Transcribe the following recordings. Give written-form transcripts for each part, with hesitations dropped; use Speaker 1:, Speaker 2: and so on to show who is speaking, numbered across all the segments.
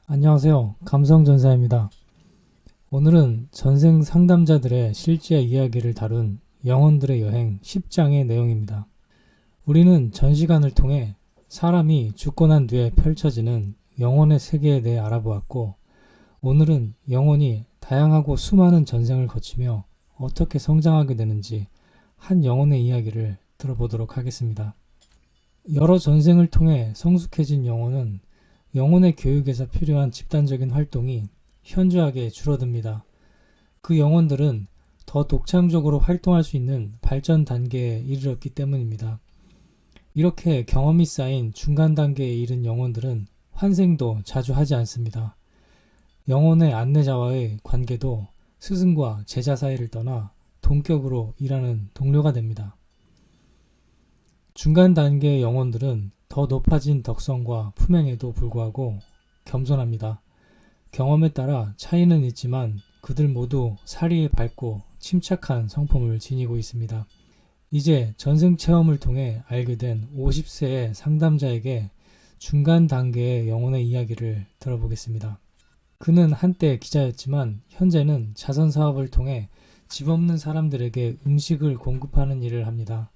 Speaker 1: 안녕하세요. 감성전사입니다. 오늘은 전생 상담자들의 실제 이야기를 다룬 영혼들의 여행 10장의 내용입니다. 우리는 전 시간을 통해 사람이 죽고 난 뒤에 펼쳐지는 영혼의 세계에 대해 알아보았고, 오늘은 영혼이 다양하고 수많은 전생을 거치며 어떻게 성장하게 되는지 한 영혼의 이야기를 들어보도록 하겠습니다. 여러 전생을 통해 성숙해진 영혼은 영혼의 교육에서 필요한 집단적인 활동이 현저하게 줄어듭니다. 그 영혼들은 더 독창적으로 활동할 수 있는 발전 단계에 이르렀기 때문입니다. 이렇게 경험이 쌓인 중간 단계에 이른 영혼들은 환생도 자주 하지 않습니다. 영혼의 안내자와의 관계도 스승과 제자 사이를 떠나 동격으로 일하는 동료가 됩니다. 중간 단계의 영혼들은 더 높아진 덕성과 품행에도 불구하고 겸손합니다. 경험에 따라 차이는 있지만 그들 모두 사리에 밝고 침착한 성품을 지니고 있습니다. 이제 전생 체험을 통해 알게 된 50세의 상담자에게 중간 단계의 영혼의 이야기를 들어보겠습니다. 그는 한때 기자였지만 현재는 자선 사업을 통해 집 없는 사람들에게 음식을 공급하는 일을 합니다.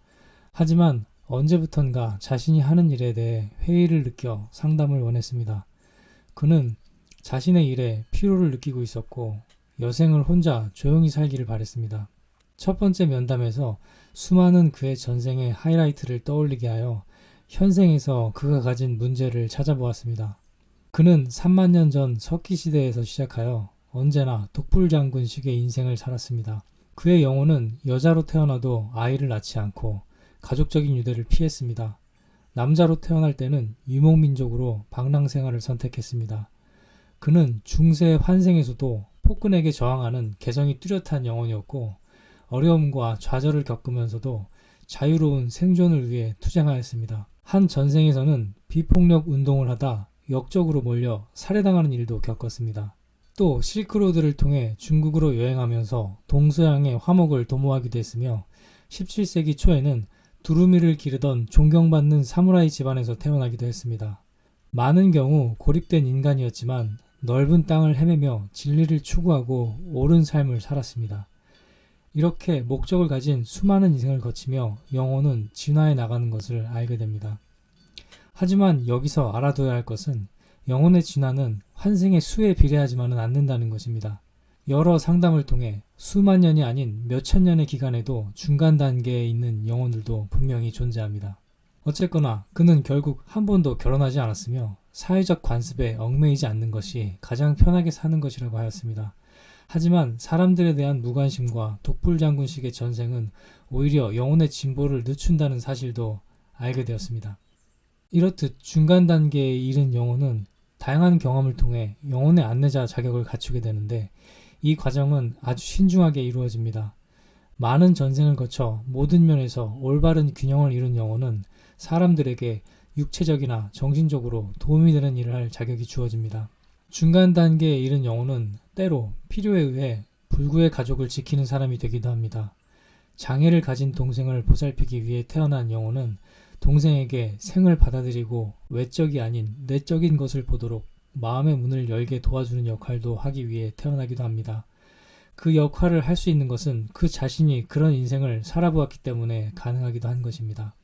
Speaker 1: 하지만 언제부턴가 자신이 하는 일에 대해 회의를 느껴 상담을 원했습니다. 그는 자신의 일에 피로를 느끼고 있었고 여생을 혼자 조용히 살기를 바랬습니다. 첫 번째 면담에서 수많은 그의 전생의 하이라이트를 떠올리게 하여 현생에서 그가 가진 문제를 찾아보았습니다. 그는 3만 년 전 석기시대에서 시작하여 언제나 독불장군식의 인생을 살았습니다. 그의 영혼은 여자로 태어나도 아이를 낳지 않고 가족적인 유대를 피했습니다. 남자로 태어날 때는 유목민족으로 방랑생활을 선택했습니다. 그는 중세 환생에서도 폭군에게 저항하는 개성이 뚜렷한 영혼이었고 어려움과 좌절을 겪으면서도 자유로운 생존을 위해 투쟁하였습니다. 한 전생에서는 비폭력 운동을 하다 역적으로 몰려 살해당하는 일도 겪었습니다. 또 실크로드를 통해 중국으로 여행하면서 동서양의 화목을 도모하기도 했으며 17세기 초에는 두루미를 기르던 존경받는 사무라이 집안에서 태어나기도 했습니다. 많은 경우 고립된 인간이었지만 넓은 땅을 헤매며 진리를 추구하고 옳은 삶을 살았습니다. 이렇게 목적을 가진 수많은 인생을 거치며 영혼은 진화해 나가는 것을 알게 됩니다. 하지만 여기서 알아둬야 할 것은 영혼의 진화는 환생의 수에 비례하지만은 않는다는 것입니다. 여러 상담을 통해 수만 년이 아닌 몇천 년의 기간에도 중간 단계에 있는 영혼들도 분명히 존재합니다. 어쨌거나 그는 결국 한 번도 결혼하지 않았으며 사회적 관습에 얽매이지 않는 것이 가장 편하게 사는 것이라고 하였습니다. 하지만 사람들에 대한 무관심과 독불장군식의 전생은 오히려 영혼의 진보를 늦춘다는 사실도 알게 되었습니다. 이렇듯 중간 단계에 이른 영혼은 다양한 경험을 통해 영혼의 안내자 자격을 갖추게 되는데 이 과정은 아주 신중하게 이루어집니다. 많은 전생을 거쳐 모든 면에서 올바른 균형을 이룬 영혼은 사람들에게 육체적이나 정신적으로 도움이 되는 일을 할 자격이 주어집니다. 중간 단계에 이른 영혼은 때로 필요에 의해 불구의 가족을 지키는 사람이 되기도 합니다. 장애를 가진 동생을 보살피기 위해 태어난 영혼은 동생에게 생을 받아들이고 외적이 아닌 내적인 것을 보도록 마음의 문을 열게 도와주는 역할도 하기 위해 태어나기도 합니다. 그 역할을 할 수 있는 것은 그 자신이 그런 인생을 살아보았기 때문에 가능하기도 한 것입니다.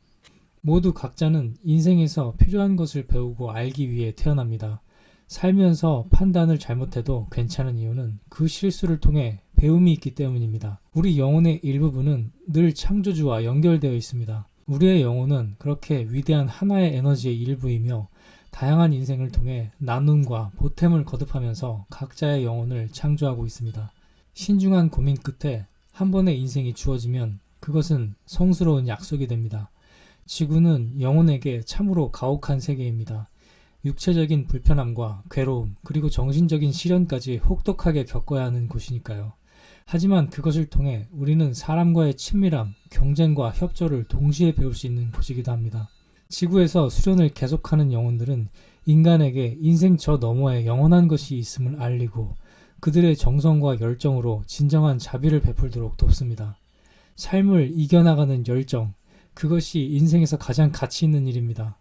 Speaker 1: 모두 각자는 인생에서 필요한 것을 배우고 알기 위해 태어납니다. 살면서 판단을 잘못해도 괜찮은 이유는 그 실수를 통해 배움이 있기 때문입니다. 우리 영혼의 일부분은 늘 창조주와 연결되어 있습니다. 우리의 영혼은 그렇게 위대한 하나의 에너지의 일부이며 다양한 인생을 통해 나눔과 보탬을 거듭하면서 각자의 영혼을 창조하고 있습니다. 신중한 고민 끝에 한 번의 인생이 주어지면 그것은 성스러운 약속이 됩니다. 지구는 영혼에게 참으로 가혹한 세계입니다. 육체적인 불편함과 괴로움 그리고 정신적인 시련까지 혹독하게 겪어야 하는 곳이니까요. 하지만 그것을 통해 우리는 사람과의 친밀함, 경쟁과 협조를 동시에 배울 수 있는 곳이기도 합니다. 지구에서 수련을 계속하는 영혼들은 인간에게 인생 저 너머에 영원한 것이 있음을 알리고 그들의 정성과 열정으로 진정한 자비를 베풀도록 돕습니다. 삶을 이겨나가는 열정, 그것이 인생에서 가장 가치 있는 일입니다.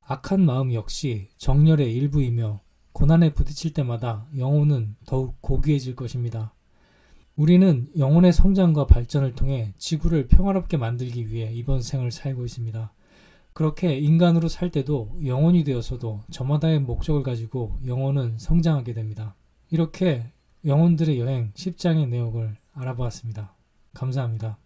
Speaker 1: 악한 마음 역시 정열의 일부이며 고난에 부딪힐 때마다 영혼은 더욱 고귀해질 것입니다. 우리는 영혼의 성장과 발전을 통해 지구를 평화롭게 만들기 위해 이번 생을 살고 있습니다. 그렇게 인간으로 살 때도 영혼이 되어서도 저마다의 목적을 가지고 영혼은 성장하게 됩니다. 이렇게 영혼들의 여행 10장의 내용을 알아보았습니다. 감사합니다.